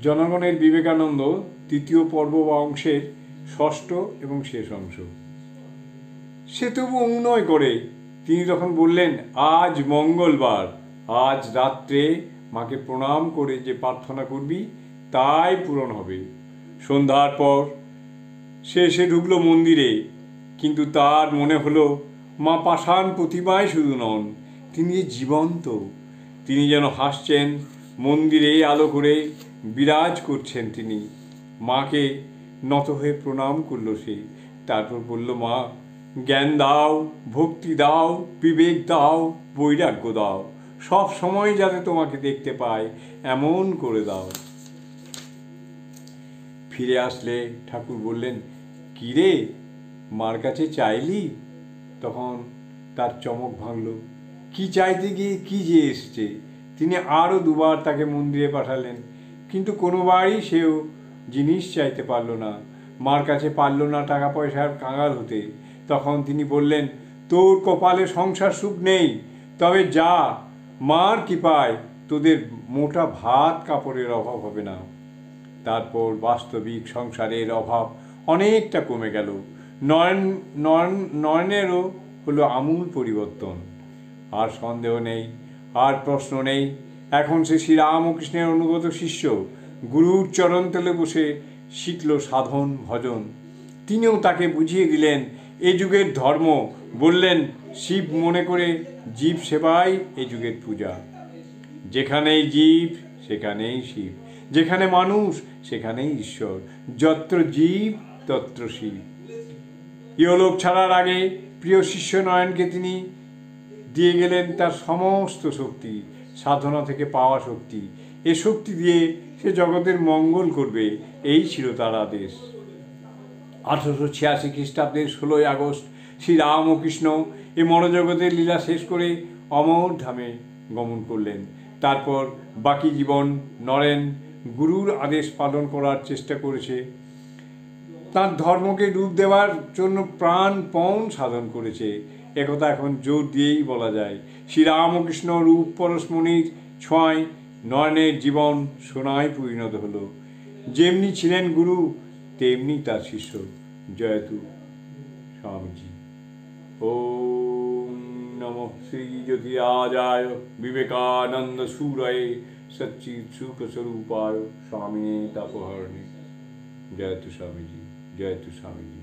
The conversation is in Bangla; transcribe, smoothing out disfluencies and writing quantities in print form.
জনগণের বিবেকানন্দ তৃতীয় পর্ব বা অংশের ষষ্ঠ এবং শেষ অংশ। সে তবু অনুনয় করে। তিনি তখন বললেন, আজ মঙ্গলবার, আজ রাত্রে মাকে প্রণাম করে যে প্রার্থনা করবি তাই পূরণ হবে। সন্ধ্যার পর সে এসে ঢুকলো মন্দিরে, কিন্তু তার মনে হলো মা পাষাণ প্রতিমায় শুধু নন, তিনি জীবন্ত। তিনি যেন হাসছেন, মন্দিরে আলো করে বিরাজ করছেন তিনি। মাকে নত হয়ে প্রণাম করলো সে। তারপর বলল, মা, জ্ঞান দাও, ভক্তি দাও, বিবেক দাও, বৈরাগ্য দাও, সব সময় যাতে তোমাকে দেখতে পায় এমন করে দাও। ফিরে আসলে ঠাকুর বললেন, কি রে, মার কাছে চাইলি? তখন তার চমক ভাঙল। কি চাইতে গিয়ে কি যে এসছে। তিনি আরও দুবার তাকে মন্দিরে পাঠালেন, কিন্তু কোনোবারই সেও জিনিস চাইতে পারল না। মার কাছে পারল না টাকা পয়সার কাঙাল হতে। তখন তিনি বললেন, তোর কপালে সংসার সুখ নেই, তবে যা, মার কৃপায় তোদের মোটা ভাত কাপড়ের অভাব হবে না। তারপর বাস্তবিক সংসারের অভাব অনেকটা কমে গেল। নয়নেরও হলো আমূল পরিবর্তন। আর সন্দেহ নেই, আর প্রশ্ন নেই, এখন সে শ্রীরামকৃষ্ণের অনুগত শিষ্য। গুরুর চরণতলে বসে শিখল সাধন ভজন। তিনিও তাকে বুঝিয়ে দিলেন এ যুগের ধর্ম। বললেন, শিব মনে করে জীব সেবাই এ যুগের পূজা। যেখানেই জীব সেখানেই শিব, যেখানে মানুষ সেখানেই ঈশ্বর, যত্র জীব তত্র শিব। ইহলোক ছাড়ার আগে প্রিয় শিষ্য নয়নকে তিনি দিয়ে গেলেন তার সমস্ত শক্তি, সাধনা থেকে পাওয়া শক্তি। এ শক্তি দিয়ে সে জগতের মঙ্গল করবে, এই ছিল তার আদেশ। 1886 খ্রিস্টাব্দের 16ই আগস্ট শ্রীরামকৃষ্ণ এ মরজগতের লীলা শেষ করে অমর ধামে গমন করলেন। তারপর বাকি জীবন নরেন গুরুর আদেশ পালন করার চেষ্টা করেছে। তার ধর্মকে রূপ দেওয়ার জন্য প্রাণপণ সাধন করেছে, একথা এখন জোর দিয়েই বলা যায়। শ্রীরামকৃষ্ণ রূপ পরশমণির ছোঁয়ায় নয়নের জীবন সোনায় পরিণত হলো। যেমনি ছিলেন গুরু, তেমনি তার শিষ্য। জয়তু স্বামীজি। ওম নমঃ শ্রী জ্যোতিরাজায় বিবেকানন্দ সুরয়ে সচ্চিৎ সুখ স্বরূপায় স্বামিনে তাপহরণে। জয়তু স্বামীজি, জয়তু স্বামীজি।